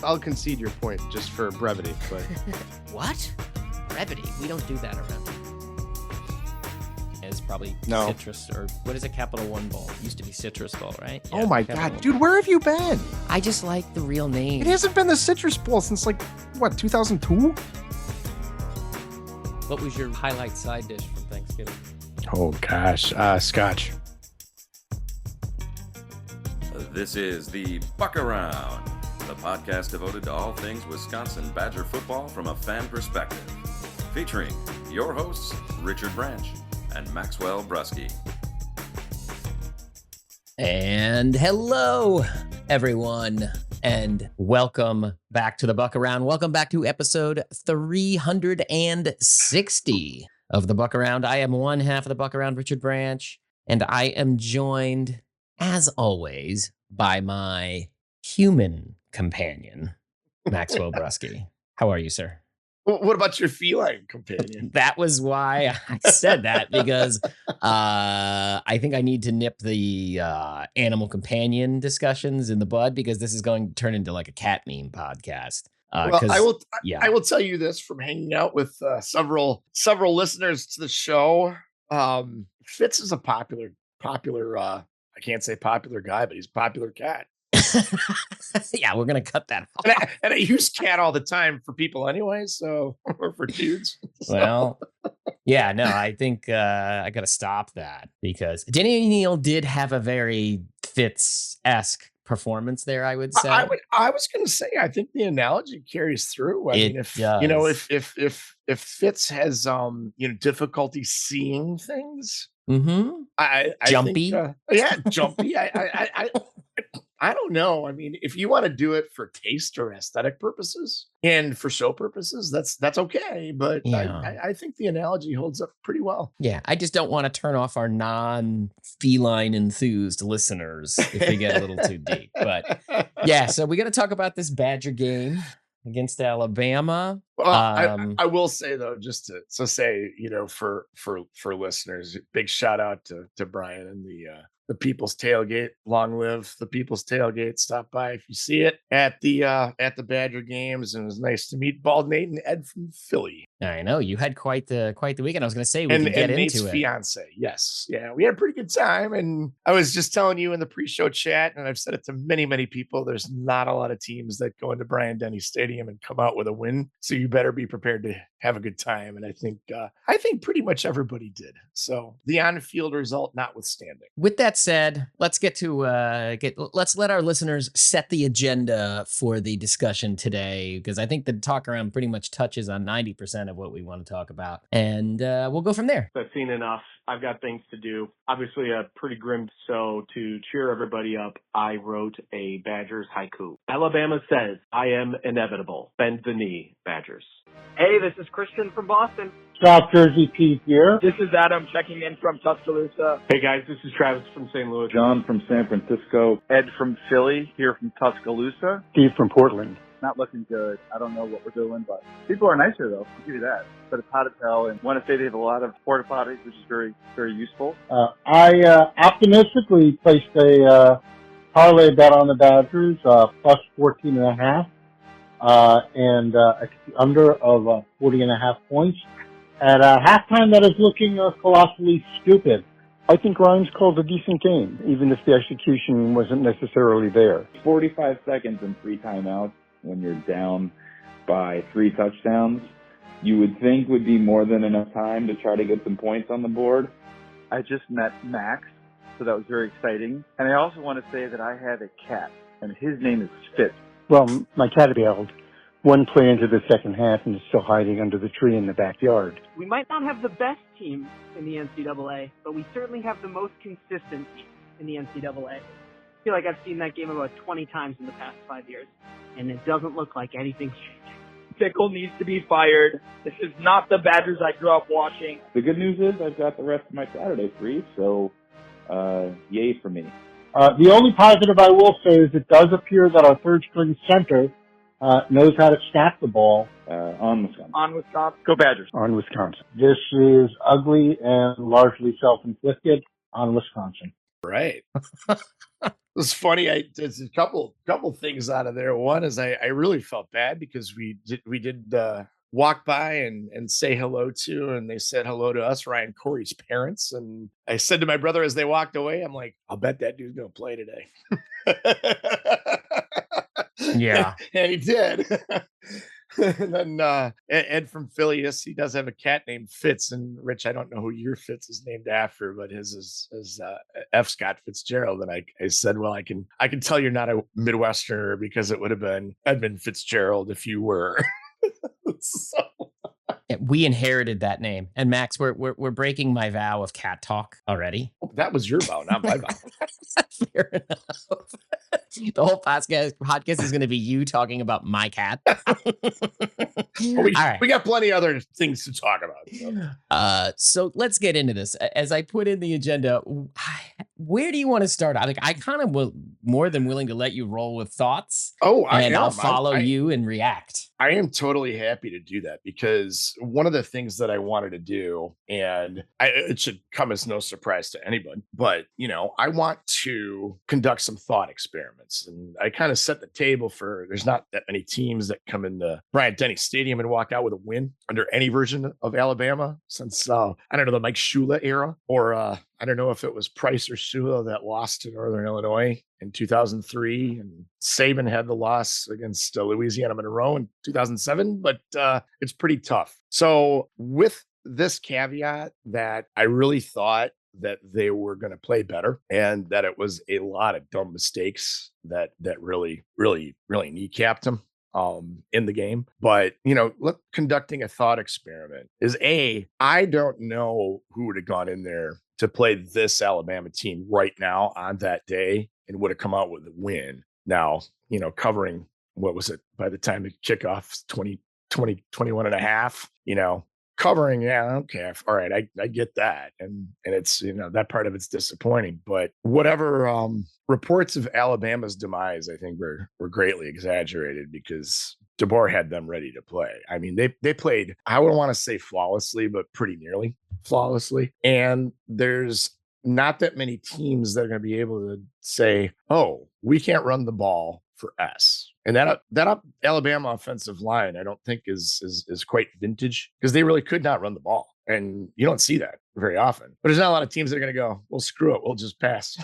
I'll concede your point just for brevity. But What? Brevity? We don't do that around here. It's probably No. citrus, or what is a Capital One Bowl? It used to be Citrus Bowl, right? oh my Capital God, One. dude, where have you been? I just like the real name. It hasn't been the Citrus Bowl since like what 2002? What was your highlight side dish from Thanksgiving? Oh gosh, Scotch. This is the Buck Around, the podcast devoted to all things Wisconsin Badger football from a fan perspective. Featuring your hosts, Richard Branch and Maxwell Brusky. And hello, everyone, and welcome back to the Buck Around. Welcome back to episode 360 of the Buck Around. I am one half of the Buck Around, Richard Branch, and I am joined, as always, by my human companion, Maxwell Brusky. How are you, sir? What about your feline companion? That was why I said that, because I think I need to nip the animal companion discussions in the bud, because this is going to turn into like a cat meme podcast. Well, I will. yeah. I will tell you this from hanging out with several listeners to the show. Fitz is a popular. I can't say popular guy, but he's a popular cat. Yeah, we're gonna cut that off. And I use cat all the time for people anyway, so or for dudes. So. Well, yeah, no, I think I got to stop that, because Danny Neal did have a very Fitz-esque performance there, I would say. I was going to say, I think the analogy carries through. I mean, if does. you know, if Fitz has difficulty seeing things, I Jumpy? think, jumpy. I don't know. I mean, if you want to do it for taste or aesthetic purposes and for show purposes, that's okay. But Yeah. I think the analogy holds up pretty well. Yeah, I just don't want to turn off our non-feline enthused listeners if we get a little too deep. But yeah, so we got to talk about this Badger game against Alabama. Well, I will say though, just to say, for listeners, big shout out to Brian and the People's Tailgate. Long live the People's Tailgate. Stop by if you see it at the Badger games, and it was nice to meet Bald Nate and Ed from Philly. I know you had quite the weekend. I was going to say we And could get Nate's into it. fiance. Yes, yeah, we had a pretty good time. And I was just telling you in the pre-show chat, and I've said it to many people. There's not a lot of teams that go into Bryant-Denny Stadium and come out with a win. So you better be prepared to have a good time. And I think pretty much everybody did. So the on-field result notwithstanding. With that said, let's get to let's let our listeners set the agenda for the discussion today, because I think the talk around pretty much touches on 90% of what we want to talk about, and we'll go from there. I've seen enough. I've got things to do. Obviously, a pretty grim. So to cheer everybody up, I wrote a Badgers haiku. Alabama says, "I am inevitable. Bend the knee, Badgers." Hey, this is Christian from Boston. South Jersey Pete here. This is Adam checking in from Tuscaloosa. Hey guys, this is Travis from St. Louis. John from San Francisco. Ed from Philly, here from Tuscaloosa. Steve from Portland. Not looking good. I don't know what we're doing, but people are nicer though. I'll give you that. But it's hot as hell, and want to say they have a lot of porta potties, which is very, very useful. I optimistically placed a parlay bet on the Badgers, plus 14.5, and under of 40.5 points. At halftime, that is looking colossally stupid. I think Ryan's called a decent game, even if the execution wasn't necessarily there. 45 seconds and 3 timeouts when you're down by 3 touchdowns, you would think would be more than enough time to try to get some points on the board. I just met Max, so that was very exciting. And I also want to say that I have a cat, and his name is Fitz. Well, my cat bailed one play into the second half and is still hiding under the tree in the backyard. We might not have the best team in the NCAA, but we certainly have the most consistent team in the NCAA. I feel like I've seen that game about 20 times in the past 5 years, and it doesn't look like anything's changing. Pickle needs to be fired. This is not the Badgers I grew up watching. The good news is I've got the rest of my Saturday free, so yay for me. The only positive I will say is it does appear that our third-string center knows how to snap the ball. On Wisconsin. On Wisconsin. Go Badgers. On Wisconsin. This is ugly and largely self-inflicted on Wisconsin. Right. It was funny. There's a couple things out of there. One is I really felt bad because we did walk by and say hello to, and they said hello to us, Ryan Corey's parents. And I said to my brother as they walked away, I'm like, I'll bet that dude's gonna play today. Yeah. And he did. And then Ed from Philly, yes, he does have a cat named Fitz. And Rich, I don't know who your Fitz is named after, but his is F. Scott Fitzgerald. And I said, well, I can tell you're not a Midwesterner because it would have been Edmund Fitzgerald if you were. So Yeah, we inherited that name. And Max, we're breaking my vow of cat talk already. that was your vow, not my vow. Fair enough. The whole podcast is going to be you talking about my cat. Well, All right. we got plenty of other things to talk about. So let's get into this. As I put in the agenda, where do you want to start? I kind of will more than willing to let you roll with thoughts. Oh, I'll follow you and react. I am totally happy to do that because one of the things that I wanted to do, and it should come as no surprise to anyone, but I want to conduct some thought experiments. And I kind of set the table for there's not that many teams that come into Bryant-Denny Stadium and walk out with a win under any version of Alabama since, I don't know, the Mike Shula era, or I don't know if it was Price or Shula that lost to Northern Illinois in 2003, and Saban had the loss against Louisiana Monroe in 2007, but it's pretty tough. So with this caveat that I really thought that they were going to play better and that it was a lot of dumb mistakes that really kneecapped them in the game. But, look, conducting a thought experiment is I don't know who would have gone in there to play this Alabama team right now on that day and would have come out with a win. Now, covering, what was it by the time the kickoff, 21 and a half, covering. Yeah. Okay. All right. I get that. And it's, that part of it's disappointing, but whatever, reports of Alabama's demise, I think were greatly exaggerated because DeBoer had them ready to play. I mean, they played, I wouldn't want to say flawlessly, but pretty nearly flawlessly. And there's not that many teams that are going to be able to say, oh, we can't run the ball for S. And that Alabama offensive line, I don't think is quite vintage because they really could not run the ball. And you don't see that very often. But there's not a lot of teams that are going to go, well, screw it, we'll just pass.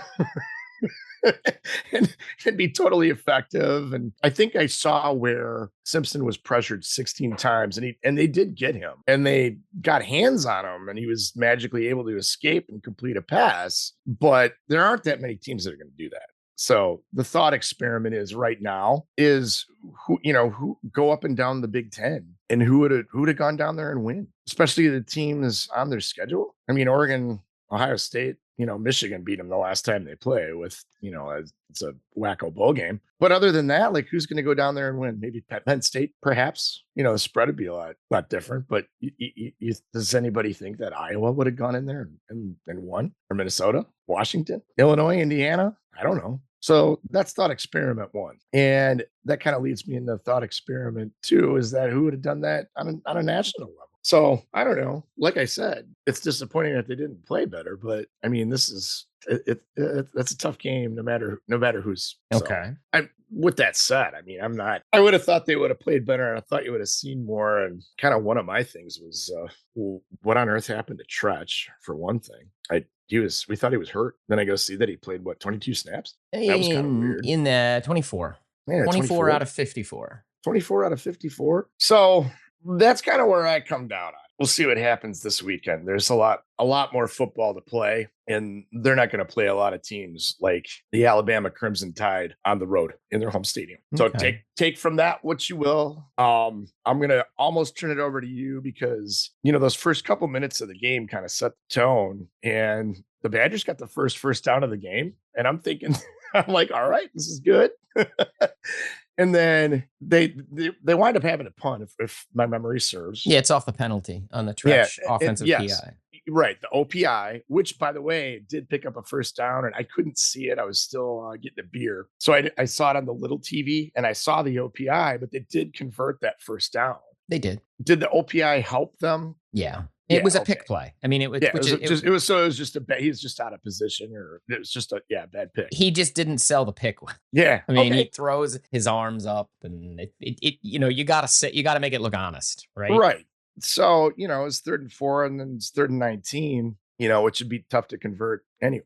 and be totally effective. And I think I saw where Simpson was pressured 16 times and they did get him and they got hands on him and he was magically able to escape and complete a pass. But there aren't that many teams that are going to do that. So the thought experiment is right now is who go up and down the Big Ten and who would have gone down there and win, especially the teams on their schedule. I mean, Oregon, Ohio State, Michigan beat them the last time they play with, it's a wacko bowl game. But other than that, like who's going to go down there and win? Maybe Penn State, perhaps. The spread would be a lot different. But does anybody think that Iowa would have gone in there and won? Or Minnesota, Washington, Illinois, Indiana? I don't know. So that's thought experiment one. And that kind of leads me into thought experiment two, is that who would have done that on a national level? So I don't know. Like I said, it's disappointing that they didn't play better, but I mean, this is that's a tough game no matter who's. Okay. So, with that said, I mean, I would have thought they would have played better, and I thought you would have seen more. And kind of one of my things was, well, what on earth happened to Tretch? For one thing, we thought he was hurt. Then I go see that he played 22 snaps. That was kind of weird. In the 24. Yeah, 24 out of 54. 24 out of 54. So that's kind of where I come down on. We'll see what happens this weekend. There's a lot more football to play, and they're not going to play a lot of teams like the Alabama Crimson Tide on the road in their home stadium. So take from that what you will. I'm going to almost turn it over to you because, those first couple minutes of the game kind of set the tone, and the Badgers got the first down of the game. And I'm thinking, I'm like, all right, this is good. And then they wind up having a punt, if my memory serves. Yeah, it's off the penalty on the Tretch offensive PI. Right, the OPI, which, by the way, did pick up a first down, and I couldn't see it. I was still getting a beer. So I saw it on the little TV, and I saw the OPI, but they did convert that first down. They did. Did the OPI help them? Yeah. It was a pick play. I mean, it was, yeah, it was just he's just out of position, or it was just a bad pick. He just didn't sell the pick. Yeah. I mean, he throws his arms up, and you gotta make it look honest, right? Right. So, it's 3rd and 4, and then it's 3rd and 19, which would be tough to convert anyway.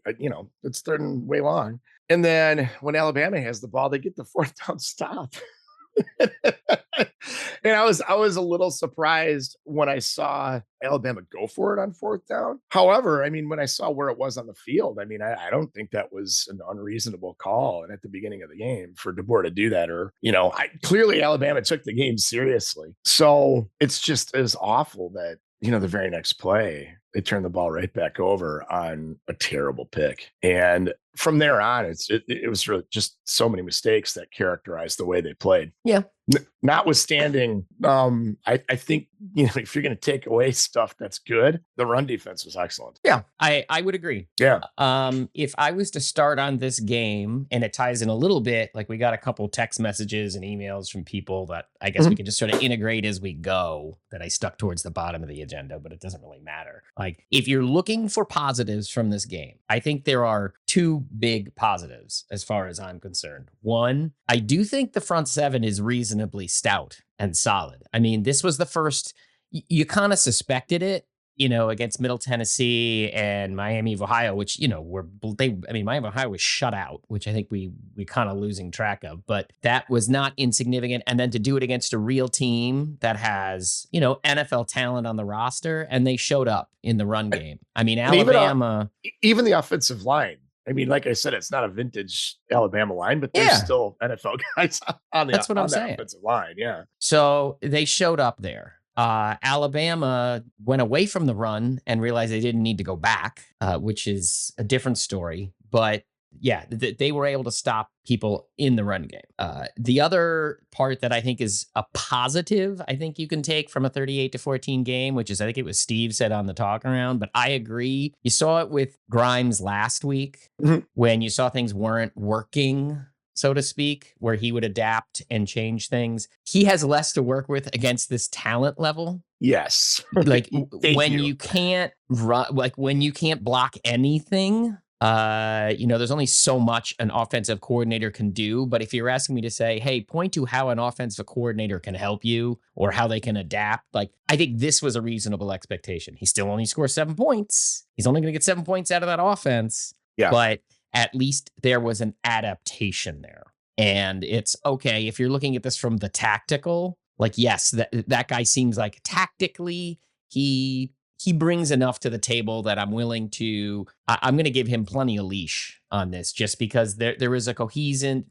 It's 3rd and way long. And then when Alabama has the ball, they get the 4th down stop. And I was a little surprised when I saw Alabama go for it on 4th down. However, I mean, when I saw where it was on the field, I mean, I don't think that was an unreasonable call. And at the beginning of the game for DeBoer to do that, or, clearly Alabama took the game seriously. So it's just as awful that, the very next play, they turn the ball right back over on a terrible pick. And from there on, it was really just so many mistakes that characterized the way they played. Yeah. Notwithstanding, I think, if you're going to take away stuff that's good, the run defense was excellent. Yeah, I would agree. Yeah. If I was to start on this game, and it ties in a little bit, like we got a couple text messages and emails from people that I guess we can just sort of integrate as we go, that I stuck towards the bottom of the agenda, but it doesn't really matter. Like, if you're looking for positives from this game, I think there are 2 big positives as far as I'm concerned. One, I do think the front 7 is reasonably stout and solid. I mean, this was the first, you kind of suspected it, against Middle Tennessee and Miami of Ohio, which, Miami of Ohio was shut out, which I think we kind of losing track of, but that was not insignificant. And then to do it against a real team that has, NFL talent on the roster, and they showed up in the run game. I mean, Alabama. Even the offensive line. I mean, like I said, it's not a vintage Alabama line, but there's still NFL guys on the offensive line. Yeah. So they showed up there. Alabama went away from the run and realized they didn't need to go back, which is a different story. But yeah, they were able to stop people in the run game. The other part that I think is a positive, I think you can take from a 38-14 game, which is, I think it was Steve said on the talk around, but I agree. You saw it with Grimes last week when you saw things weren't working, so to speak, where he would adapt and change things. He has less to work with against this talent level. Yes. Like you can't run, like when you can't block anything, there's only so much an offensive coordinator can do. But if you're asking me to say, hey, point to how an offensive coordinator can help you or how they can adapt, like, I think this was a reasonable expectation. He still only scores 7 points. He's only going to get 7 points out of that offense. Yeah. But at least there was an adaptation there. And it's okay if you're looking at this from the tactical, like, yes, that guy seems like tactically he brings enough to the table that I'm willing to, I'm going to give him plenty of leash on this, just because there is a cohesion.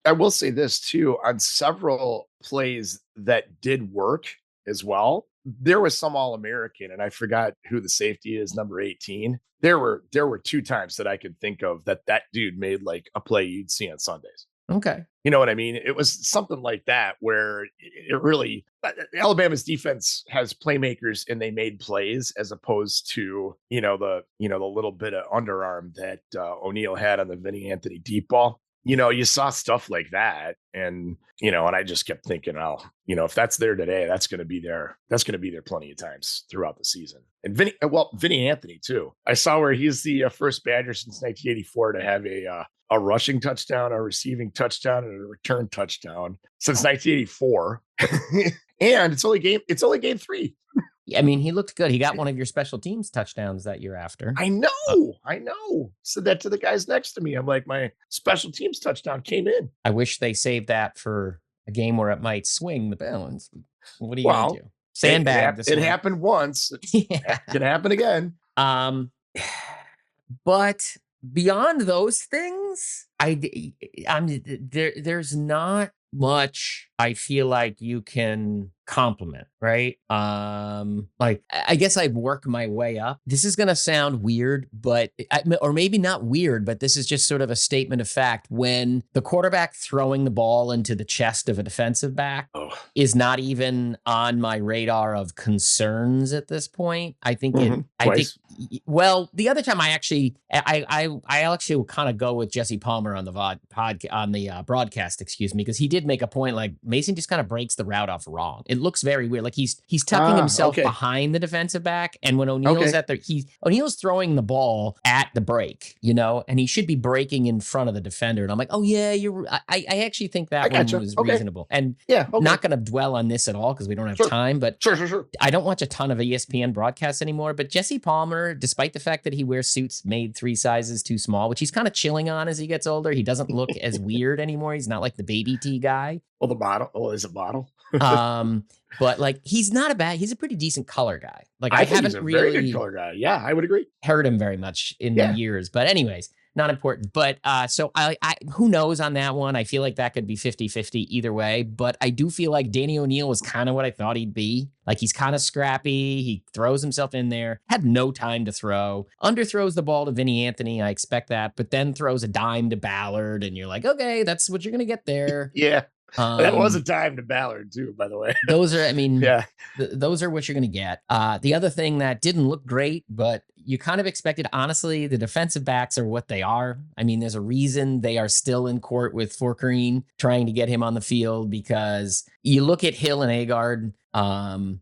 I will say this too, on several plays that did work as well. There was some All-American, and I forgot who the safety is, number 18. There were 2 times that I could think of that dude made like a play you'd see on Sundays. Okay. You know what I mean? It was something like that where it really, Alabama's defense has playmakers and they made plays, as opposed to, the little bit of underarm that O'Neal had on the Vinny Anthony deep ball. You saw stuff like that, and and I just kept thinking, if that's there today, that's going to be there. That's going to be there plenty of times throughout the season. And Vinny Anthony too. I saw where he's the first Badger since 1984 to have a rushing touchdown, a receiving touchdown, and a return touchdown since 1984. And it's only game 3. I mean, he looked good. He got one of your special teams touchdowns that year after. I know. Said that to the guys next to me. I'm like, my special teams touchdown came in. I wish they saved that for a game where it might swing the balance. What are you going to do? Sandbag. It happened once. It can happen again. But beyond those things, there's not much I feel like you can compliment, right? Like, I guess I'd work my way up. This is going to sound weird, or maybe not weird, but this is just sort of a statement of fact. When the quarterback throwing the ball into the chest of a defensive back is not even on my radar of concerns at this point. I think the other time I actually will kind of go with Jesse Palmer on the broadcast, because he did make a point, like, Mason just kind of breaks the route off wrong. It looks very weird. Like he's tucking himself okay. behind the defensive back, and when O'Neill's Okay. O'Neill's throwing the ball at the break, and he should be breaking in front of the defender. And I'm like, oh yeah, I actually think I that one gotcha. was Okay. reasonable. And Yeah. Okay. not going to dwell on this at all because we don't have Sure. time, but Sure. I don't watch a ton of ESPN broadcasts anymore, but Jesse Palmer, despite the fact that he wears suits made 3 sizes too small, which he's kind of chilling on as he gets older, he doesn't look as weird anymore. He's not like the baby T guy. Oh, the bottle. Oh, is it bottle? But like he's a pretty decent color guy. Like I think haven't he's a really very good color guy. Yeah, I would agree. heard him very much in Yeah. years. But anyways, not important. But so I who knows on that one? I feel like that could be 50-50 either way. But I do feel like Danny O'Neill was kind of what I thought he'd be. Like he's kind of scrappy. He throws himself in there, had no time to throw, underthrows the ball to Vinny Anthony. I expect that, but then throws a dime to Ballard. And you're like, okay, that's what you're going to get there. Yeah. That was a dime to Ballard too, by the way. Those are, yeah. Those are what you're going to get. The other thing that didn't look great, but you kind of expected, honestly, the defensive backs are what they are. I mean, there's a reason they are still in court with Forkerine trying to get him on the field because you look at Hill and Agard,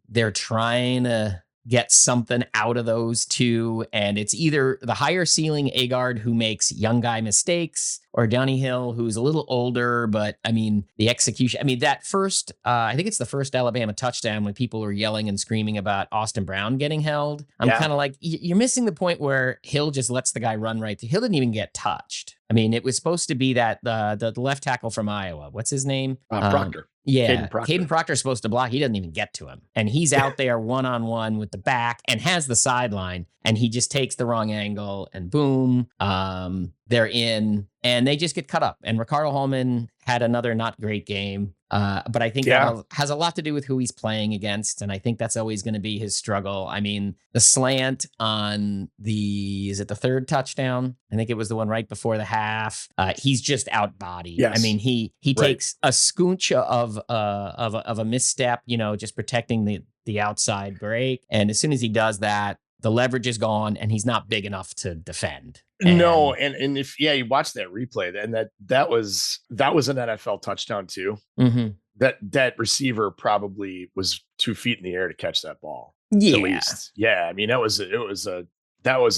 they're trying to get something out of those two. And it's either the higher ceiling Agard who makes young guy mistakes or Donnie Hill, who's a little older, but I mean, the execution, I mean, that first, I think it's the first Alabama touchdown when people were yelling and screaming about Austin Brown getting held. I'm kind of like, you're missing the point where Hill just lets the guy run right through. Hill didn't even get touched. I mean, it was supposed to be that the left tackle from Iowa, what's his name? Proctor. Yeah, Caden Proctor's supposed to block. He doesn't even get to him. And he's out there one-on-one with the back and has the sideline. And he just takes the wrong angle and boom, they're in. And they just get cut up. And Ricardo Hallman had another not great game. But I think that has a lot to do with who he's playing against. And I think that's always going to be his struggle. I mean, the slant on is it the third touchdown? I think it was the one right before the half. He's just out bodied. Yes. I mean, he takes a scooch of a misstep, just protecting the outside break. And as soon as he does that, the leverage is gone and he's not big enough to defend. No, and if you watch that replay, then that was an NFL touchdown too. Mm-hmm. That receiver probably was 2 feet in the air to catch that ball. Yeah. At least. Yeah. I mean, that was a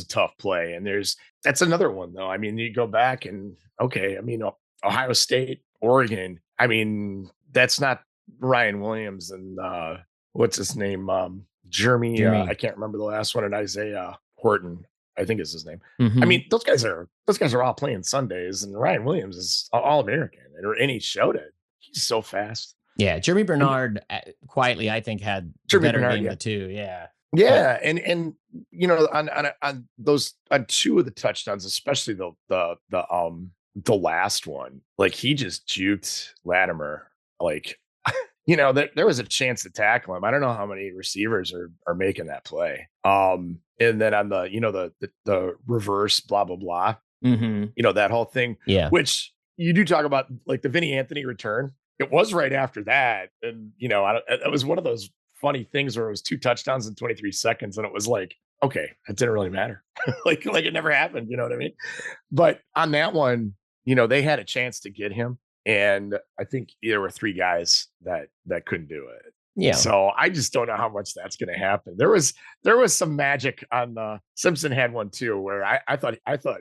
tough play. And that's another one though. I mean, you go back and okay, I mean, Ohio State, Oregon. I mean, that's not Ryan Williams and what's his name? Jeremy. I can't remember the last one. And Isaiah Horton, I think is his name. Mm-hmm. I mean, those guys are all playing Sundays, and Ryan Williams is all American, and he showed it. He's so fast. Yeah, Jeremy Bernard quietly, I think, had the better game of the two. Yeah. Yeah, and on 2 of the touchdowns, especially the last one, like he just juked Latimer. Like, there was a chance to tackle him. I don't know how many receivers are making that play. And then on the reverse blah blah blah, that whole thing. Yeah, which you do talk about, like the Vinny Anthony return. It was right after that, and it was one of those funny things where it was 2 touchdowns in 23 seconds, and it was like, okay, it didn't really matter, like it never happened. You know what I mean? But on that one, they had a chance to get him, and I think there were 3 guys that couldn't do it. Yeah. So I just don't know how much that's going to happen. There was some magic on Simpson had one too, where I thought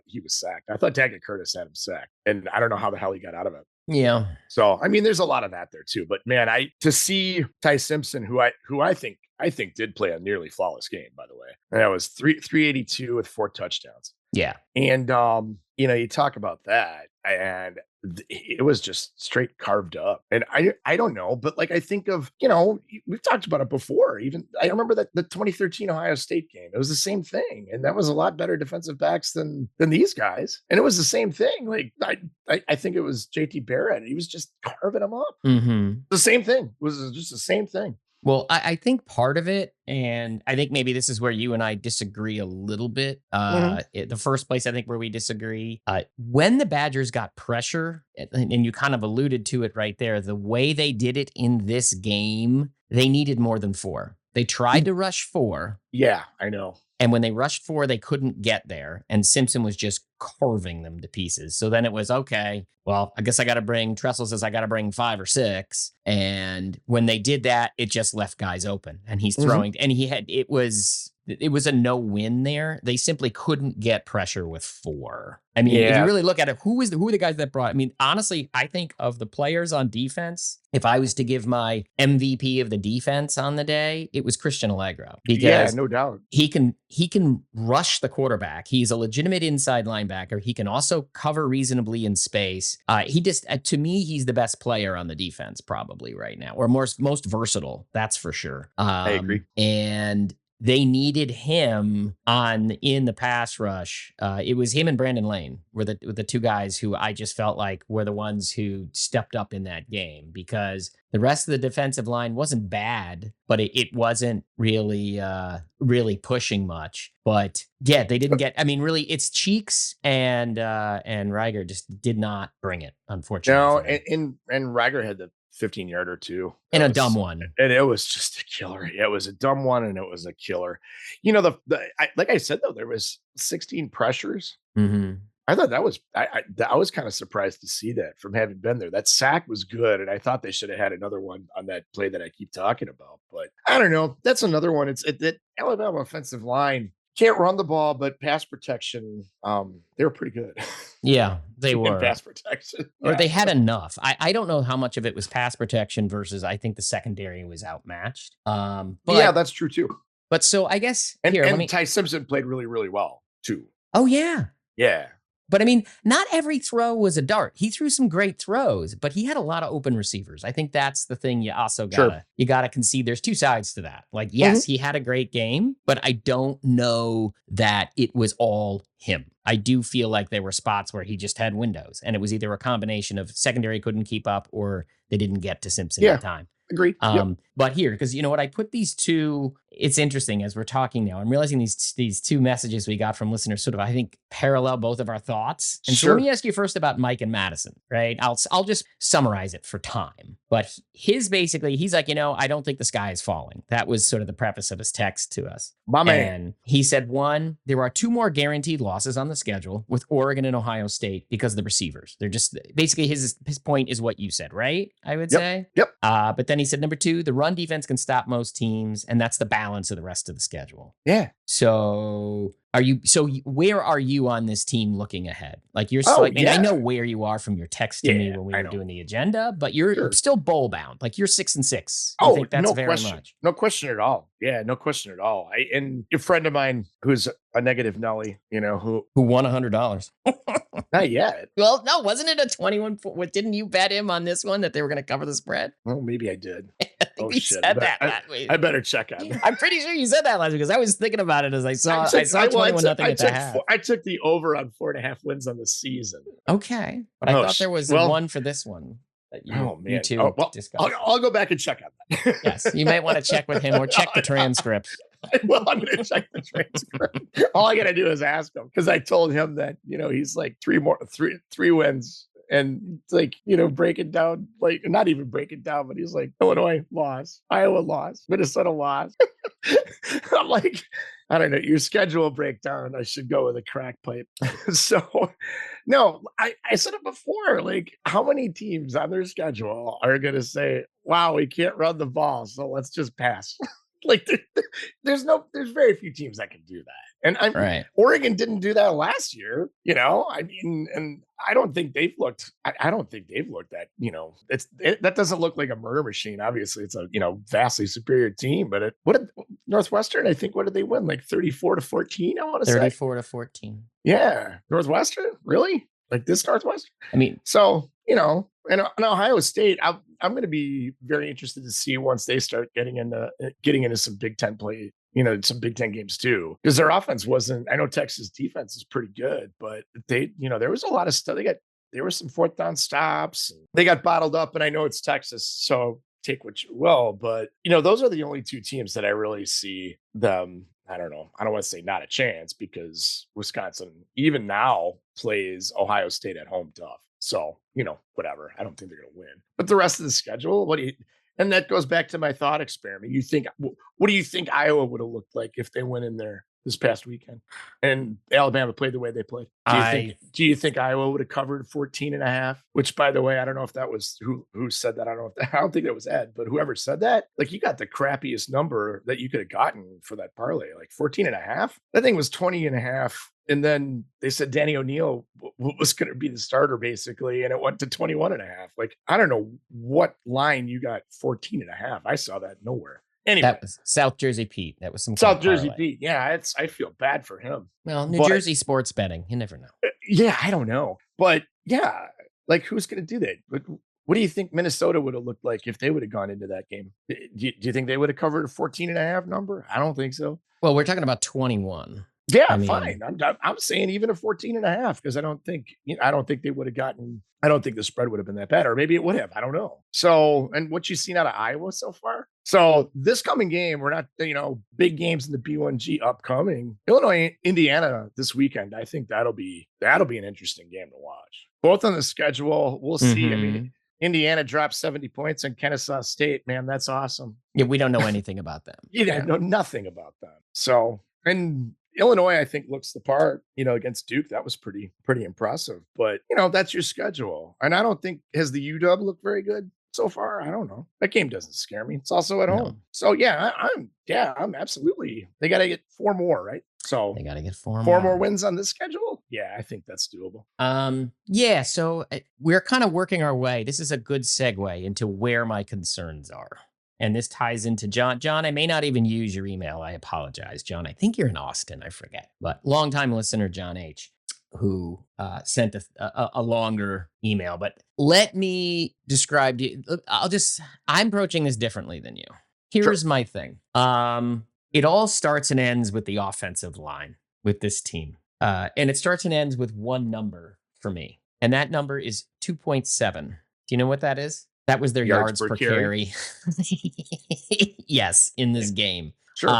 he was sacked. I thought Taggart Curtis had him sacked, and I don't know how the hell he got out of it. Yeah. So I mean, there's a lot of that there too. But man, to see Ty Simpson, who I think did play a nearly flawless game, by the way, and that was 382 with 4 touchdowns. Yeah. And you talk about that, and it was just straight carved up. And I don't know, but like I think of, we've talked about it before. Even I remember that the 2013 Ohio State game, it was the same thing. And that was a lot better defensive backs than these guys. And it was the same thing. Like I think it was JT Barrett. He was just carving them up. Mm-hmm. The same thing. It was just the same thing. Well, I think part of it, and I think maybe this is where you and I disagree a little bit. The first place I think where we disagree, when the Badgers got pressure, and you kind of alluded to it right there, the way they did it in this game, they needed more than 4. They tried to rush 4. Yeah, I know. And when they rushed 4, they couldn't get there. And Simpson was just carving them to pieces. So then it was, okay, well, I guess I got to bring, Tressel says I got to bring 5 or 6. And when they did that, it just left guys open. And he's throwing, and it was a no-win there. They simply couldn't get pressure with 4. I mean, if you really look at it, who are the guys that brought? I mean, honestly, I think of the players on defense, if I was to give my MVP of the defense on the day, it was Christian Allegro, because no doubt he can rush the quarterback. He's a legitimate inside linebacker. He can also cover reasonably in space. He just, to me, he's the best player on the defense probably right now, or most versatile. That's for sure. I agree. And they needed him in the pass rush. It was him and Brandon Lane were the 2 guys who I just felt like were the ones who stepped up in that game, because the rest of the defensive line wasn't bad, but it wasn't really pushing much. But yeah, they didn't get. I mean, really, it's Cheeks and Reiger just did not bring it, unfortunately. No, and Reiger had the 15-yarder too. And a dumb one. And it was just a killer. It was a dumb one, and it was a killer. Like I said, though, there was 16 pressures. Mm-hmm. I thought that was, I was kind of surprised to see that from having been there. That sack was good, and I thought they should have had another one on that play that I keep talking about. But I don't know. That's another one. That Alabama offensive line can't run the ball, but pass protection, they were pretty good. Yeah, they were. Pass protection. Or they had enough. I don't know how much of it was pass protection versus I think the secondary was outmatched. But, yeah, that's true too. But so I guess Ty Simpson played really, really well too. Oh, yeah. Yeah. But I mean, not every throw was a dart. He threw some great throws, but he had a lot of open receivers. I think that's the thing you also gotta concede. There's 2 sides to that. Like, yes, he had a great game, but I don't know that it was all him. I do feel like there were spots where he just had windows, and it was either a combination of secondary couldn't keep up or they didn't get to Simpson in time. Agreed. But here, because you know what, I put these 2. It's interesting as we're talking now. I'm realizing these 2 messages we got from listeners sort of, I think, parallel both of our thoughts. And so let me ask you first about Mike and Madison, right? I'll just summarize it for time. But he's like, I don't think the sky is falling. That was sort of the preface of his text to us. My man. And he said, 1, there are 2 more guaranteed losses on the schedule with Oregon and Ohio State because of the receivers. They're just basically his point is what you said, right? I would say. Yep. But then he said, number 2, the run defense can stop most teams, and that's the balance of the rest of the schedule. Yeah. So where are you on this team looking ahead? Like and I know where you are from your text to me when we were doing the agenda, but you're still bowl bound. Like you're 6-6. I think that's very much. No question at all. Yeah, no question at all. And a friend of mine who's a negative Nelly, who won $100. Not yet. Well, no, wasn't it a 21? Didn't you bet him on this one that they were going to cover the spread? Well, maybe I did. I think you said that last week. I better check on that. I'm pretty sure you said that last week because I was thinking about it as I saw 21-0 at the half. I took the over on 4.5 wins on the season. Okay, but I thought there was one for this one. You two discussed. I'll go back and check on that. Yes, you might want to check with him or check the transcript. Well, I'm going to check the transcript. All I got to do is ask him because I told him that he's like three wins, and it's like break it down, like not even break it down, but he's like Illinois lost, Iowa lost, Minnesota lost. I'm like, I don't know, your schedule breakdown. I should go with a crack pipe. So, no, I said it before. Like, how many teams on their schedule are going to say, "Wow, we can't run the ball, so let's just pass." Like, there's very few teams that can do that. And Oregon didn't do that last year. I mean, and I don't think they've looked. I don't think they've looked at. That doesn't look like a murder machine. Obviously, it's a vastly superior team. But what did Northwestern? I think what did they win? Like 34-14. I want to say 34-14. Yeah, Northwestern, really? Like this Northwestern? I mean, so and Ohio State, I'm going to be very interested to see once they start getting into some Big Ten play, some Big Ten games too, because their offense wasn't. I know Texas defense is pretty good, but they, there was a lot of stuff. There were some 4th down stops. They got bottled up, and I know it's Texas, so take what you will. But those are the only 2 teams that I really see them. I don't know. I don't want to say not a chance because Wisconsin, even now, plays Ohio State at home tough. So, whatever. I don't think they're going to win. But the rest of the schedule, And that goes back to my thought experiment. What do you think Iowa would have looked like if they went in there this past weekend and Alabama played the way they played? Do you think Iowa would have covered 14.5? Which, by the way, I don't know if that was who said that. I don't know if I don't think it was Ed, but whoever said that, like, you got the crappiest number that you could have gotten for that parlay, like 14.5. That thing was 20.5. And then they said Danny O'Neal was going to be the starter, basically, and it went to 21.5. Like, I don't know what line you got 14.5. I saw that nowhere. Anyway, that was South Jersey Pete. That was some South Jersey parlay. Pete. Yeah, I feel bad for him. Well, New Jersey sports betting, you never know. Yeah, I don't know, but yeah, like, who's going to do that? What do you think Minnesota would have looked like if they would have gone into that game? Do you think they would have covered a 14.5 number? I don't think so. Well, we're talking about 21. Yeah, I mean, fine. I'm saying even a 14.5, because I don't think they would have gotten. I don't think the spread would have been that bad, or maybe it would have. I don't know. So, and what you've seen out of Iowa so far. So this coming game, we're not, big games in the B1G upcoming. Illinois, Indiana this weekend. I think that'll be an interesting game to watch. Both on the schedule, we'll see. I mean, Indiana dropped 70 points in Kennesaw State. Man, that's awesome. Yeah, we don't know anything about them. I know nothing about them. So, and Illinois, I think, looks the part, against Duke. That was pretty impressive. But, that's your schedule. And I don't think, has the UW looked very good so far? I don't know. That game doesn't scare me. It's also at home. So, yeah, I'm absolutely, they got to get 4 more, right? So they got to get 4 more wins on this schedule. Yeah, I think that's doable. Yeah, so we're kind of working our way. This is a good segue into where my concerns are. And this ties into John. John, I may not even use your email. I apologize, John. I think you're in Austin. I forget. But longtime listener, John H., who sent a longer email. But let me describe to you. I'm approaching this differently than you. Here's my thing. It all starts and ends with the offensive line with this team. And it starts and ends with one number for me. And that number is 2.7. Do you know what that is? That was their yards per carry. Yes, in this game. Sure.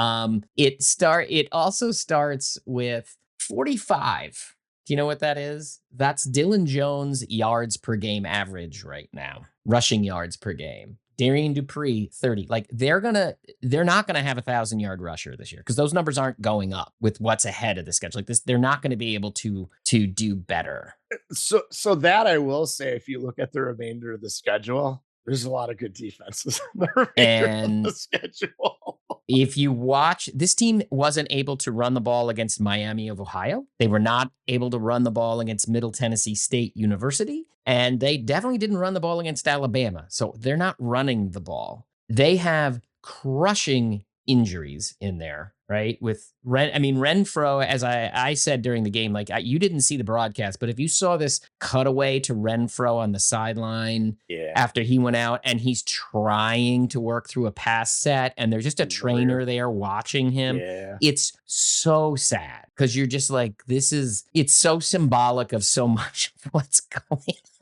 It also starts with 45. Do you know what that is? That's Dylan Jones' yards per game average right now. Rushing yards per game. Darian Dupree, 30. Like, they're not gonna have 1,000-yard rusher this year, because those numbers aren't going up with what's ahead of the schedule. Like this, they're not going to be able to do better. So that I will say, if you look at the remainder of the schedule, there's a lot of good defenses on the remainder of the schedule. If you watch, this team wasn't able to run the ball against Miami of Ohio. They were not able to run the ball against Middle Tennessee State University. And they definitely didn't run the ball against Alabama. So they're not running the ball. They have crushing injuries in there, right? With Renfro, as I said during the game, you didn't see the broadcast, but if you saw this cutaway to Renfro on the sideline after he went out, and he's trying to work through a pass set, and there's just a trainer there watching him. It's so sad, because you're just like, it's so symbolic of so much of what's going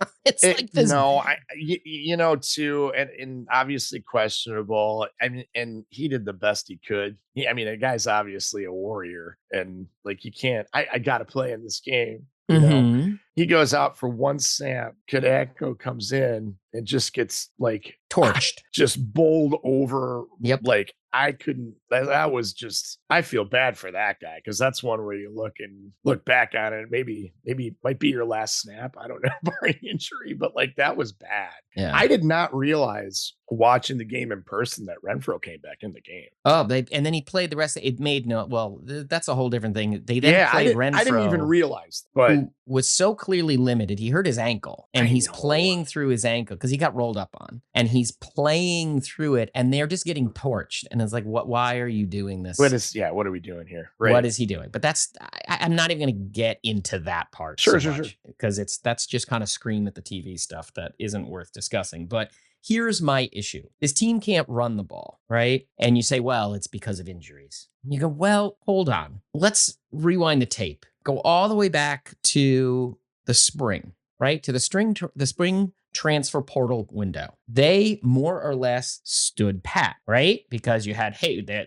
on. It's like this. No, too, and obviously questionable. I mean, and he did the best he could. The guy's obviously a warrior, and like, you can't. I got to play in this game. He goes out for one snap. Kadeko comes in and just gets like torched, just bowled over. Yep. Like, I couldn't. That was just. I feel bad for that guy, because that's one where you look back on it. Maybe it might be your last snap. I don't know, barring injury, but like, that was bad. Yeah. I did not realize, watching the game in person, that Renfro came back in the game. Oh, and then he played the rest. That's a whole different thing. They then played Renfro. I didn't even realize, but who was so clearly limited. He hurt his ankle, and he's playing through his ankle because he got rolled up on, and he's playing through it, and they're just getting torched. And it's like, why are you doing this? What are we doing here? Right. What is he doing? But I'm not even going to get into that part. Sure. Because that's just kind of scream at the TV stuff that isn't worth discussing. But here's my issue. This team can't run the ball, right? And you say, well, it's because of injuries. You go, well, hold on. Let's rewind the tape. Go all the way back to the spring, right? To the spring transfer portal window. They more or less stood pat, right? Because you had,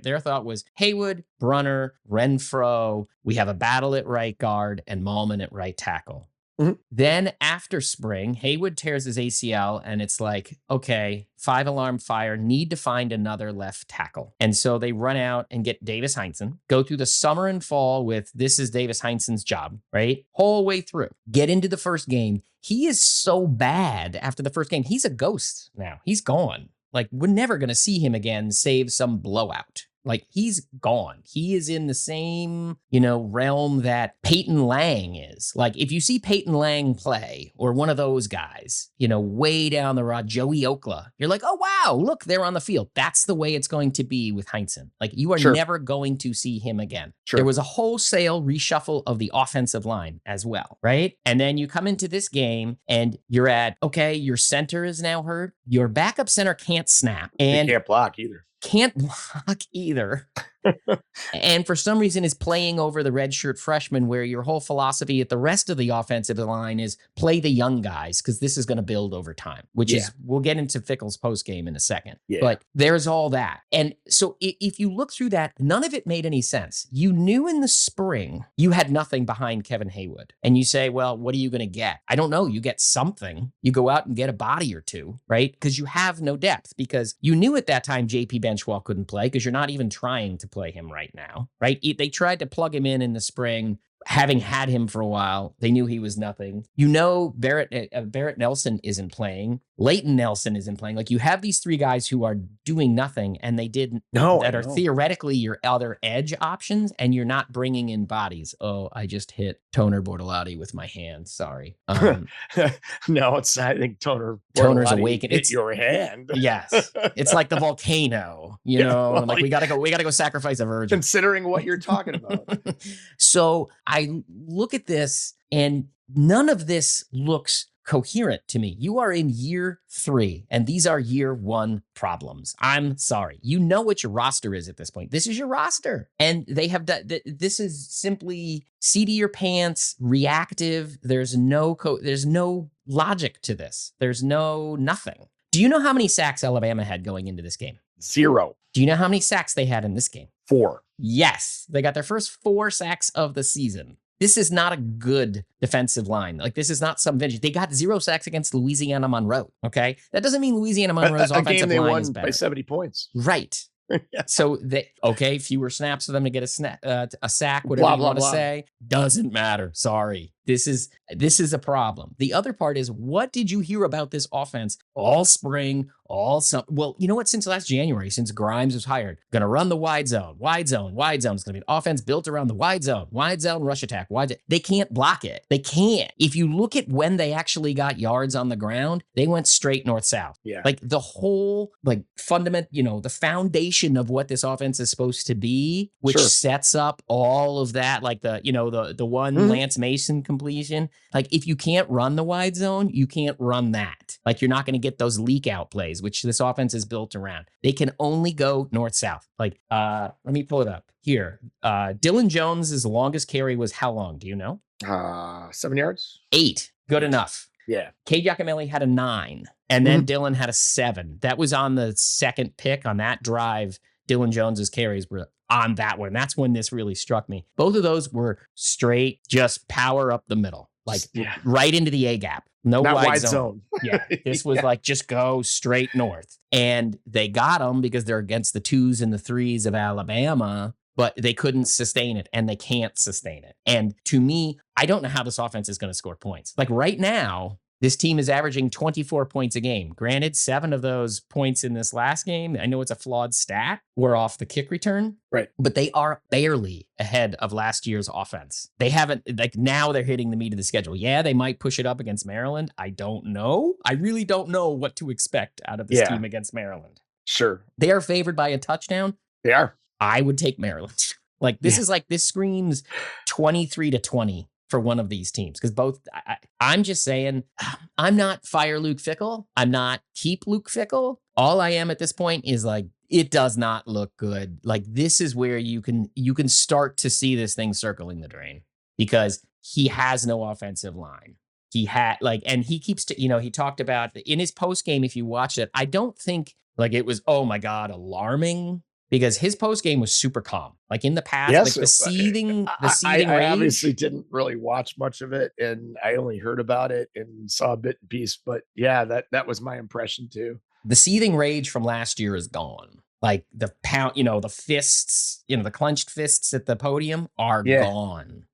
their thought was Haywood, Brunner, Renfro. We have a battle at right guard and Malman at right tackle. Mhm. Then after spring, Haywood tears his ACL, and it's like, okay, 5-alarm fire, need to find another left tackle. And so they run out and get Davis Heinsohn, go through the summer and fall with this is Davis Heinsohn's job, right? Whole way through. Get into the first game. He is so bad after the first game. He's a ghost now. He's gone. Like, we're never going to see him again, save some blowout. Like, he's gone. He is in the same, realm that Peyton Lang is. Like, if you see Peyton Lang play, or one of those guys, way down the road, Joey Okla, you're like, oh, wow, look, they're on the field. That's the way it's going to be with Heinsohn. Like, you are Sure. never going to see him again. Sure. There was a wholesale reshuffle of the offensive line as well, right? And then you come into this game and you're at, okay, your center is now hurt. Your backup center can't snap. And They can't block either. Can't block either. And for some reason is playing over the redshirt freshman, where your whole philosophy at the rest of the offensive line is play the young guys, because this is going to build over time, which is, we'll get into Fickle's post game in a second. Yeah. But there's all that. And so if you look through that, none of it made any sense. You knew in the spring you had nothing behind Kevin Haywood. And you say, well, what are you going to get? I don't know. You get something. You go out and get a body or two, right? Because you have no depth, because you knew at that time JP Benchwall couldn't play, because you're not even trying to play him right now, right? They tried to plug him in the spring. Having had him for a while, they knew he was nothing. Barrett Nelson isn't playing. Leighton Nelson isn't playing. Like, you have these three guys who are doing nothing, and that are theoretically your other edge options, and you're not bringing in bodies. Oh, I just hit Toner Bortolotti with my hand. Sorry. No, I think Toner's awakened. It's your hand. Yes, it's like the volcano. We gotta go sacrifice a virgin. Considering what you're talking about. So I look at this, and none of this looks coherent to me. You are in year 3, and these are year 1 problems. I'm sorry. You know what your roster is at this point. This is your roster. And they have done, this is simply seat of your pants, reactive. There's no logic to this. There's nothing. Do you know how many sacks Alabama had going into this game? 0. Do you know how many sacks they had in this game? 4. Yes. They got their first 4 sacks of the season. This is not a good defensive line. Like, this is not some vintage. They got 0 sacks against Louisiana Monroe. Okay. That doesn't mean Louisiana Monroe's a offensive game they line won is better. by 70 points. Right. So fewer snaps for them to get a sack, whatever you want to say. Doesn't matter. Sorry. This is a problem. The other part is, what did you hear about this offense all spring, all summer? Well, you know what? Since last January, since Grimes was hired, going to run the wide zone. It's going to be an offense built around the wide zone, rush attack, They can't block it. They can't. If you look at when they actually got yards on the ground, they went straight north-south. Yeah. Like, the whole, fundament, the foundation of what this offense is supposed to be, which sets up all of that, like the one Lance Mason completion. Like, if you can't run the wide zone, you can't run that. Like, you're not going to get those leak out plays, which this offense is built around. They can only go north-south. Like, let me pull it up here. Dylan Jones's longest carry was how long? Do you know? 7 yards? 8. Good enough. Yeah. Cade Giacomelli had a 9, and then Dylan had a 7. That was on the second pick on that drive. Dylan Jones's carries were on that one. That's when this really struck me. Both of those were straight, just power up the middle, right into the A gap. No wide zone. Yeah. This was just go straight north. And they got them because they're against the 2s and the 3s of Alabama, but they couldn't sustain it, and they can't sustain it. And to me, I don't know how this offense is going to score points. Like, right now, this team is averaging 24 points a game. Granted, 7 of those points in this last game, I know it's a flawed stat, were off the kick return. Right. But they are barely ahead of last year's offense. They haven't, now they're hitting the meat of the schedule. Yeah, they might push it up against Maryland. I don't know. I really don't know what to expect out of this team against Maryland. Sure. They are favored by a touchdown. They are. I would take Maryland. This screams 23-20 for one of these teams, because I'm just saying, I'm not fire Luke Fickle. I'm not keep Luke Fickle. All I am at this point is it does not look good. Like, this is where you can start to see this thing circling the drain, because he has no offensive line. He had and he keeps he talked about in his post game, if you watch it, I don't think it was, oh my God, alarming. because his post game was super calm. Like in the past, Yes, like the seething I rage. obviously didn't really watch much of it, and I only heard about it and saw a bit and piece. But yeah, that was my impression too. The seething rage from last year is gone. Like the pound, the fists, the clenched fists at the podium are Yeah. gone.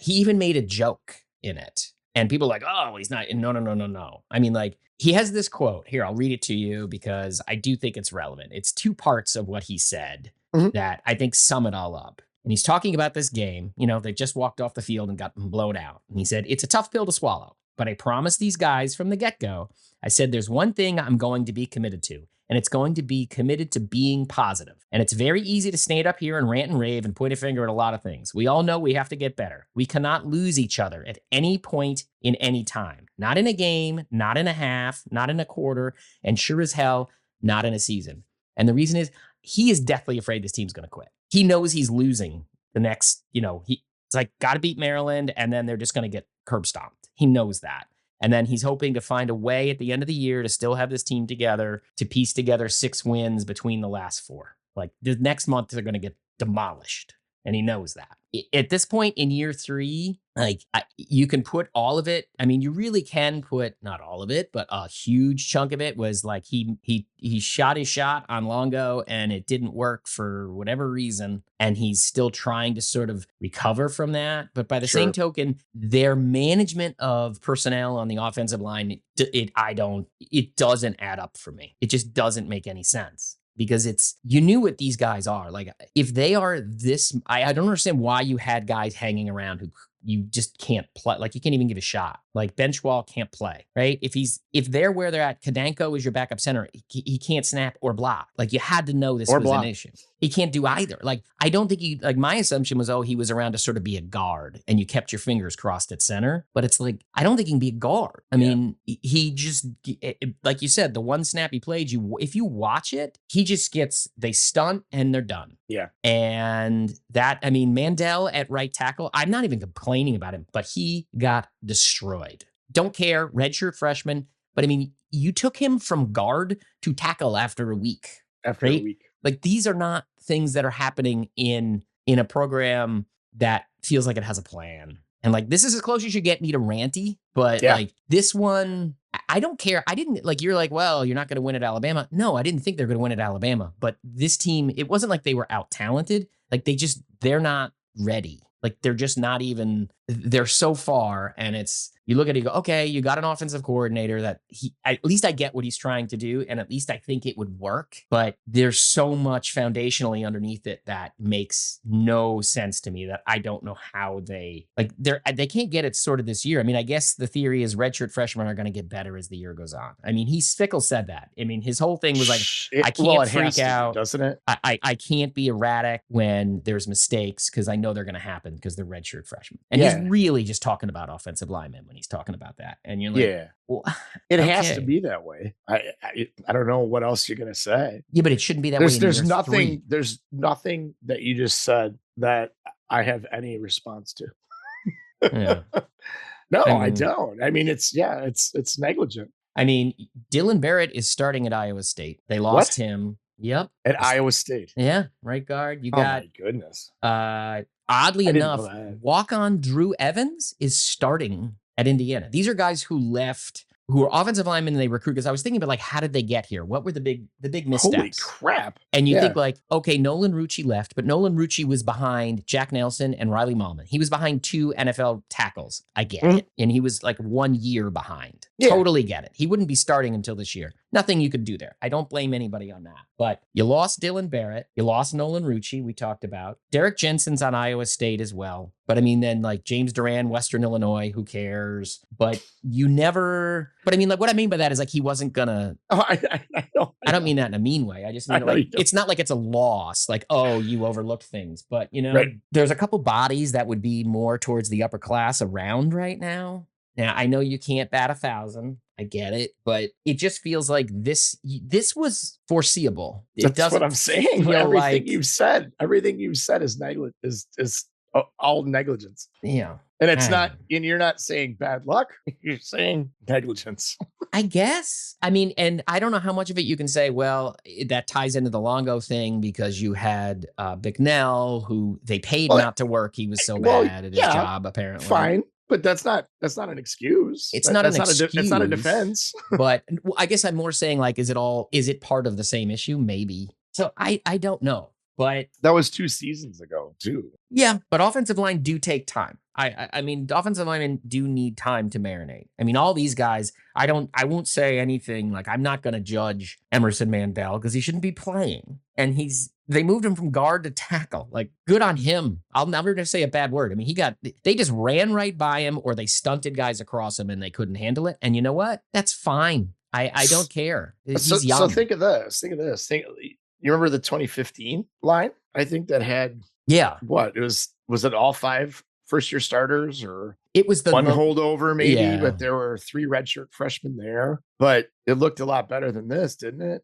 He even made a joke in it. And people are like, oh, he's not. No. I mean, like, he has this quote. Here, I'll read it to you because I do think it's relevant. It's two parts of what he said that I think sum it all up. And he's talking about this game. They just walked off the field and got blown out. And he said, it's a tough pill to swallow, but I promised these guys from the get-go, I said, there's one thing I'm going to be committed to, and it's going to be committed to being positive. And it's very easy to stand up here and rant and rave and point a finger at a lot of things. We all know we have to get better. We cannot lose each other at any point in any time. Not in a game, not in a half, not in a quarter, and sure as hell, not in a season. And the reason is he is deathly afraid this team's going to quit. He knows he's losing the next, it's like, got to beat Maryland, and then they're just going to get curb stomped. He knows that. And then he's hoping to find a way at the end of the year to still have this team together, to piece together 6 wins between the last 4. Like the next month, they're going to get demolished. And he knows that. At this point in year 3, like you can put all of it. I mean, you really can put not all of it, but a huge chunk of it was like he shot his shot on Longo and it didn't work for whatever reason. And he's still trying to sort of recover from that. But by the same token, their management of personnel on the offensive line, it doesn't add up for me. It just doesn't make any sense. Because you knew what these guys are. Like, if they are this, I don't understand why you had guys hanging around who you just can't play. Like, you can't even give a shot. Like, Benchwall can't play, right? If they're where they're at, Kadanko is your backup center. He can't snap or block. Like, you had to know this was an issue. He can't do either. Like, I don't think my assumption was, he was around to sort of be a guard and you kept your fingers crossed at center. But it's like, I don't think he can be a guard. I mean, he just, like you said, the one snap he played, if you watch it, they stunt and they're done. Yeah. And Mandel at right tackle, I'm not even complaining about him, but he got destroyed. Don't care, redshirt freshman. But you took him from guard to tackle after a week. Like, these are not things that are happening in a program that feels like it has a plan. And like, this is as close as you get me to ranty, but like this one, I don't care. I didn't you're like, well, you're not going to win at Alabama. No, I didn't think they're going to win at Alabama, but this team, it wasn't like they were out talented. Like they're not ready. Like they're just not even, they're so far. And you look at it, you go, okay, you got an offensive coordinator that at least I get what he's trying to do. And at least I think it would work, but there's so much foundationally underneath it that makes no sense to me that I don't know how they can't get it sorted this year. I guess the theory is redshirt freshmen are going to get better as the year goes on. Fickle said that. His whole thing was like, I can't freak out, doesn't it? I can't be erratic when there's mistakes because I know they're going to happen because they're redshirt freshmen. And he's really just talking about offensive linemen when he's talking about that. And you're like, well, it has to be that way. I don't know what else you're going to say. Yeah, but it shouldn't be that way. There's nothing that you just said that I have any response to. Yeah. No, I don't. It's negligent. Dylan Barrett is starting at Iowa State. They lost him. Yep. At Iowa State. Yeah. Right guard. You got, my goodness. Oddly enough, walk-on Drew Evans is starting at Indiana. These are guys who left, who are offensive linemen, and they recruit. Because I was thinking about how did they get here? What were the big missteps? Holy crap. And you think okay, Nolan Rucci left, but Nolan Rucci was behind Jack Nelson and Riley Mallman. He was behind 2 NFL tackles. I get it. And he was like 1 year behind. Yeah. Totally get it. He wouldn't be starting until this year. Nothing you could do there. I don't blame anybody on that. But you lost Dylan Barrett. You lost Nolan Rucci, we talked about. Derek Jensen's on Iowa State as well. But then James Duran, Western Illinois, who cares? But you never, what I mean by that is he wasn't gonna, I don't mean that in a mean way. I just mean it's not like it's a loss, you overlooked things. But there's a couple bodies that would be more towards the upper class around right now. Now, I know you can't bat 1,000. I get it, but it just feels like this was foreseeable. That's what I'm saying. Everything you've said is negligent. Is all negligence. Yeah. And it's not, and you're not saying bad luck. You're saying negligence. I guess. I mean, and I don't know how much of it you can say, well, that ties into the Longo thing because you had Bicknell, who they paid Well, not to work. He was so bad at his job, apparently. Fine. But that's not an excuse. It's not an excuse. It's not a defense. But I guess I'm more saying, like, is it part of the same issue? Maybe. So I don't know. But that was 2 seasons ago, too. Yeah, but offensive line do take time. I mean, offensive linemen do need time to marinate. I mean, all these guys, I won't say anything like I'm not going to judge Emerson Mandel because he shouldn't be playing. And they moved him from guard to tackle. Like, good on him. I'll never just say a bad word. I mean, they just ran right by him or they stunted guys across him and they couldn't handle it. And you know what? That's fine. I don't care. He's young. So think of this. You remember the 2015 line? I think that had what was it all 5 first-year starters, or it was one holdover maybe, but there were 3 redshirt freshmen there. But it looked a lot better than this, didn't it?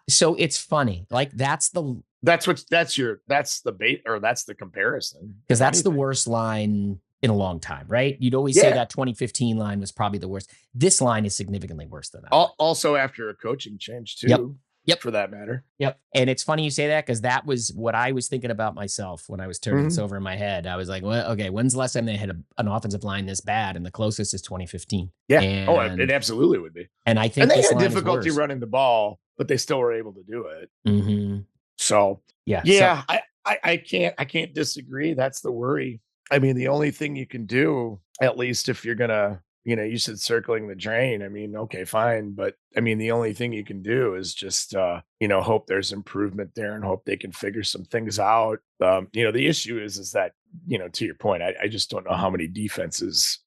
So it's funny. Like that's the bait, or that's the comparison, because that's the worst line in a long time, right? You'd always say that 2015 line was probably the worst. This line is significantly worse than that. Also after a coaching change too. Yep. For that matter. Yep. And it's funny you say that because that was what I was thinking about myself when I was turning this over in my head. I was like, well, okay, when's the last time they had an offensive line this bad? And the closest is 2015. Yeah. It absolutely would be. And I think they had difficulty running the ball, but they still were able to do it. Mm-hmm. So yeah. I can't disagree. That's the worry. I mean, the only thing you can do, at least if you're gonna, you said circling the drain. I mean, okay, fine. But I mean, the only thing you can do is just, hope there's improvement there and hope they can figure some things out. The issue is that, to your point, I just don't know how many defenses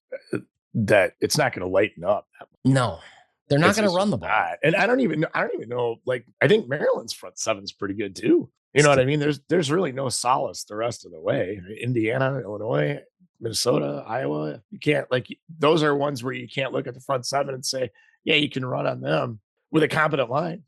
that it's not going to lighten up. No, they're not going to run the ball. And I don't even know. Like, I think Maryland's front seven's pretty good too. You know what I mean? There's really no solace the rest of the way. Indiana, Illinois, Minnesota, Iowa, you can't, those are ones where you can't look at the front 7 and say, yeah, you can run on them with a competent line.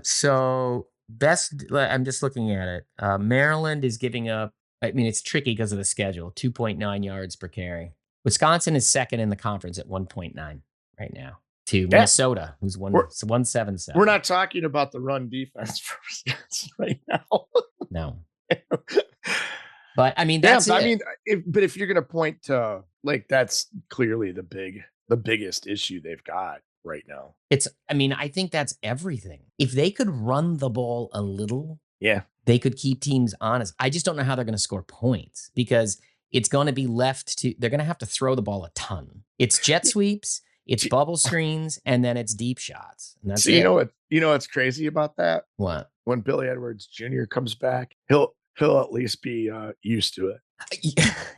So I'm just looking at it. Maryland is giving up, I mean, it's tricky because of the schedule, 2.9 yards per carry. Wisconsin is second in the conference at 1.9 right now to Minnesota, who's 177. We're not talking about the run defense for Wisconsin right now. No. But I mean, that's I mean, if you're going to point to, that's clearly the biggest issue they've got right now. I think that's everything. If they could run the ball a little, they could keep teams honest. I just don't know how they're going to score points because it's going to be they're going to have to throw the ball a ton. It's jet sweeps, it's bubble screens, and then it's deep shots. And that's it. You know what's crazy about that? What? When Billy Edwards Jr. comes back, he'll at least be used to it.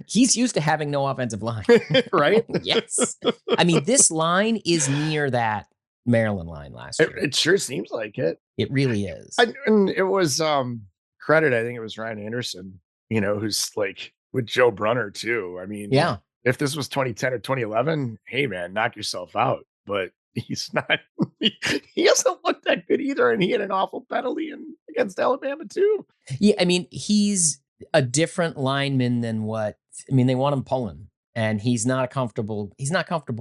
He's used to having no offensive line. Right? Yes. I mean, this line is near that Maryland line last year. It sure seems like it. It really is. And it was credit, I think it was Ryan Anderson, who's with Joe Brunner too. I mean, if this was 2010 or 2011, hey man, knock yourself out. But he's not. He hasn't looked that good either, and he had an awful penalty against Alabama too. Yeah, I mean, he's a different lineman than they want him pulling, and he's not comfortable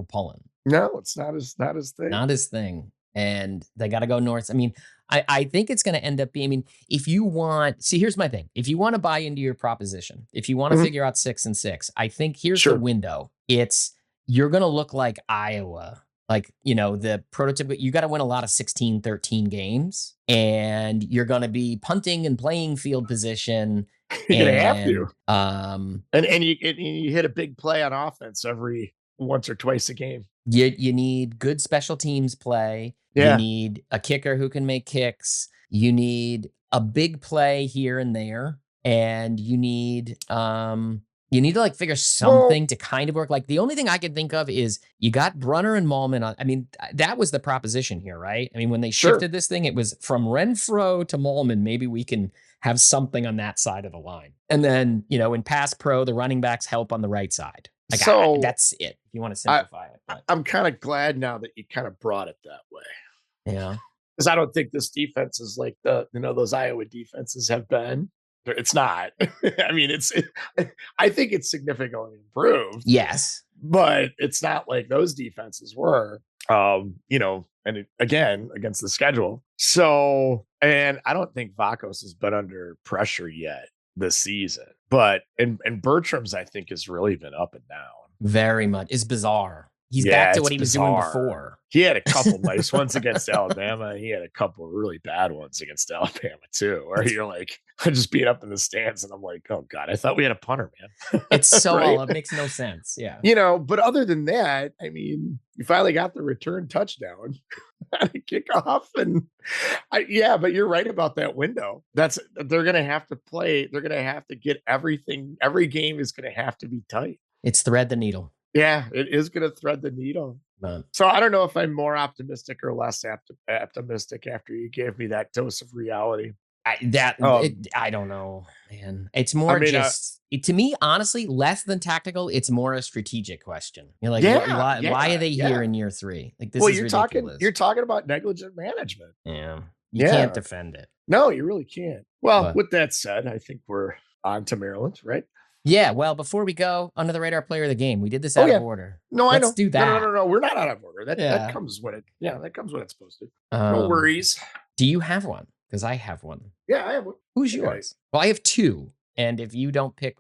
pulling. No, it's not his thing. Not his thing. And they got to go north. I mean, I think it's going to end up being, if you want, here's my thing. If you want to buy into your proposition, if you want to figure out 6-6, I think here's the window. You're going to look like Iowa. The prototypical, you got to win a lot of 16, 13 games, and you're going to be punting and playing field position. You're going to have to. And you hit a big play on offense every once or twice a game. You need good special teams play. Yeah. You need a kicker who can make kicks. You need a big play here and there. And you need to figure something to kind of work. The only thing I can think of is you got Brunner and Malman on. That was the proposition here, right? When they shifted this thing, it was from Renfro to Malman. Maybe we can have something on that side of the line. And then, in pass pro, the running backs help on the right side. That's it. If you want to simplify it. But. I'm kind of glad now that you kind of brought it that way. Yeah. Because I don't think this defense is like those Iowa defenses have been. It's not. I mean, I think it's significantly improved. Yes. But it's not like those defenses were, and again, against the schedule. So, and I don't think Vakos has been under pressure yet this season. But, and Bertram's, I think, has really been up and down. Very much. It's bizarre. He's back to what he was doing before. He had a couple nice ones against Alabama. He had a couple really bad ones against Alabama too, where you're like, I'm just being up in the stands and I'm like, oh God, I thought we had a punter, man. It's so right? It makes no sense. Yeah. But other than that, I mean, you finally got the return touchdown at a kickoff. And but you're right about that window. They're going to have to play. They're going to have to get everything. Every game is going to have to be tight. It's thread the needle. Yeah, it is going to thread the needle. So I don't know if I'm more optimistic or less optimistic after you gave me that dose of reality. I don't know, man. It's more to me, honestly, less than tactical. It's more a strategic question. You're like, why are they here in year 3? Like, this is ridiculous. You're talking about negligent management. Yeah, you can't defend it. No, you really can't. Well, with that said, I think we're on to Maryland, right? Yeah, well, before we go, under the radar player of the game, we did this out of order. No, Let's do that. No, we're not out of order. That comes when that comes when it's supposed to. No worries. Do you have one? Because I have one. Yeah, I have one. Who's yours? Well, I have 2, and if you don't pick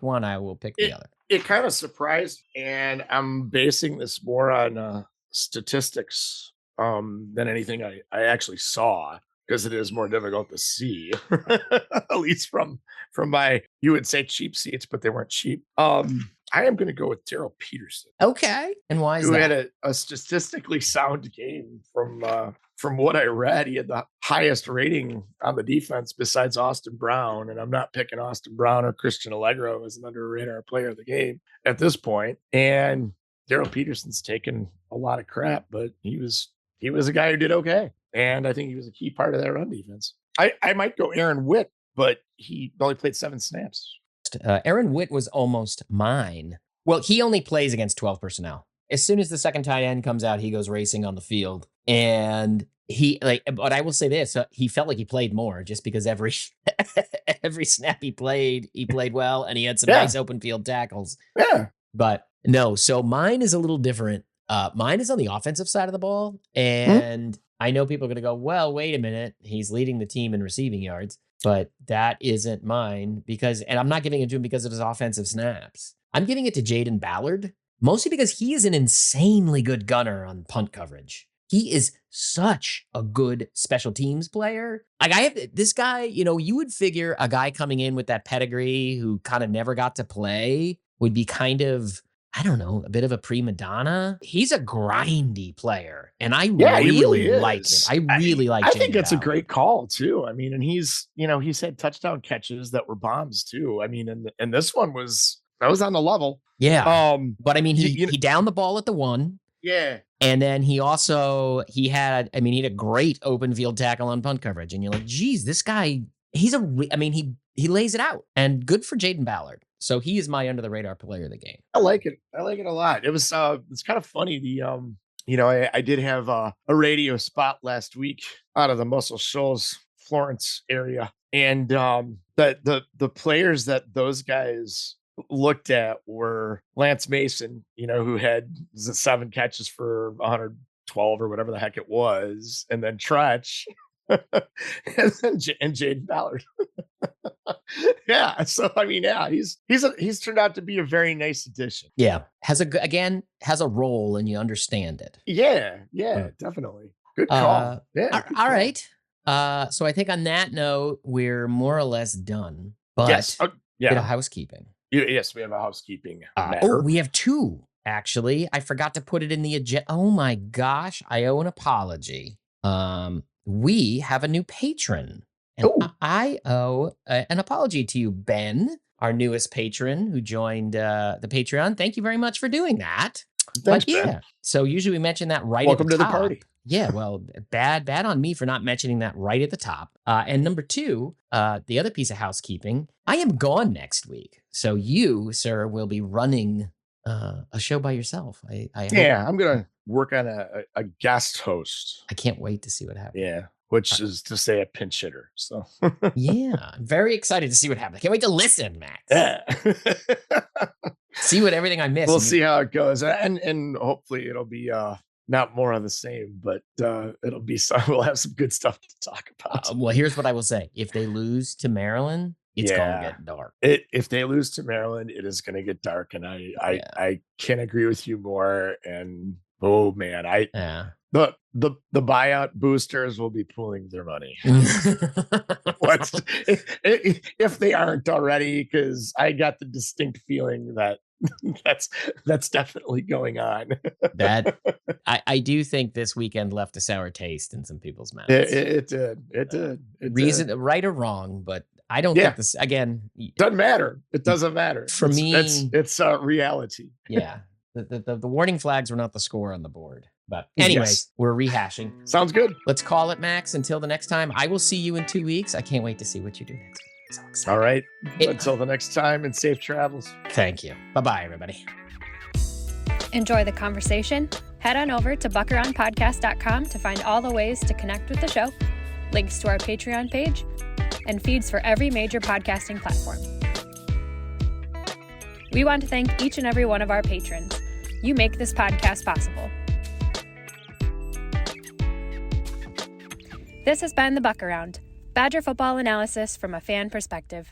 one, I will pick the other. It kind of surprised, and I'm basing this more on statistics than anything I actually saw, because it is more difficult to see, at least from my, you would say cheap seats, but they weren't cheap. I am going to go with Daryl Peterson. Okay. And why is who that? had a statistically sound game from what I read. He had the highest rating on the defense besides Austin Brown. And I'm not picking Austin Brown or Christian Allegro as an under radar player of the game at this point. And Daryl Peterson's taken a lot of crap, but he was a guy who did okay. And I think he was a key part of that run defense. I might go Aaron Witt, but he only played 7 snaps. Aaron Witt was almost mine. Well, he only plays against 12 personnel. As soon as the second tight end comes out, he goes racing on the field. And but I will say this, he felt like he played more just because every snap he played well, and he had some nice open field tackles. Yeah. But no, so mine is a little different. Mine is on the offensive side of the ball. And I know people are going to go, well, wait a minute. He's leading the team in receiving yards. But that isn't mine and I'm not giving it to him because of his offensive snaps. I'm giving it to Jaden Ballard, mostly because he is an insanely good gunner on punt coverage. He is such a good special teams player. Like, I have this guy, you would figure a guy coming in with that pedigree who kind of never got to play would be kind of, I don't know, a bit of a prima donna. He's a grindy player, and I really like him. I really like him. I think that's a great call too. I mean, and he's had touchdown catches that were bombs too. I mean, and this one was on the level. Yeah. But I mean, he downed the ball at the 1. Yeah. And then he had a great open field tackle on punt coverage. And you're like, geez, this guy, he lays it out, and good for Jaden Ballard. So he is my under the radar player of the game. I like it. I like it a lot. It was it's kind of funny. I did have a radio spot last week out of the Muscle Shoals, Florence area. And the players that those guys looked at were Lance Mason, who had 7 catches for 112 or whatever the heck it was. And then Tretch and Jaden Ballard. Yeah. So I mean, he's turned out to be a very nice addition. Yeah. Has a role, and you understand it. Yeah. Definitely. Good call. All right. So I think on that note, we're more or less done. But yes. Bit of housekeeping. Yes, we have a housekeeping matter. We have 2, actually. I forgot to put it in the agenda. Oh my gosh, I owe an apology. We have a new patron. And I owe an apology to you, Ben, our newest patron who joined the Patreon. Thank you very much for doing that. Thanks, Ben. So usually we mention that right Welcome at the top. Welcome to the party. Yeah, well, bad on me for not mentioning that right at the top. And number 2, the other piece of housekeeping, I am gone next week. So you, sir, will be running a show by yourself. I'm gonna work on a guest host. I can't wait to see what happens. Yeah, which is to say a pinch hitter. So Yeah, I'm very excited to see what happens. I can't wait to listen, Max. yeah. See what everything I missed. We'll see how it goes, and hopefully it'll be not more of the same, but it'll be some. We'll have some good stuff to talk about. Well, here's what I will say: if they lose to Maryland, it's gonna get dark. If they lose to Maryland, it is gonna get dark, and I can't agree with you more. And oh man, the buyout boosters will be pooling their money. If they aren't already, because I got the distinct feeling that that's definitely going on. That I do think this weekend left a sour taste in some people's mouths. It did. Right or wrong, but I don't think this again. Doesn't matter. It doesn't matter. It's reality. Yeah. The warning flags were not the score on the board. But anyways, we're rehashing. Sounds good. Let's call it, Max. Until the next time, I will see you in 2 weeks. I can't wait to see what you do next week. I'm so excited. All right. Until the next time, and safe travels. Thank you. Bye-bye, everybody. Enjoy the conversation? Head on over to buckaroundpodcast.com to find all the ways to connect with the show, links to our Patreon page, and feeds for every major podcasting platform. We want to thank each and every one of our patrons. You make this podcast possible. This has been The Buck Around, Badger football analysis from a fan perspective.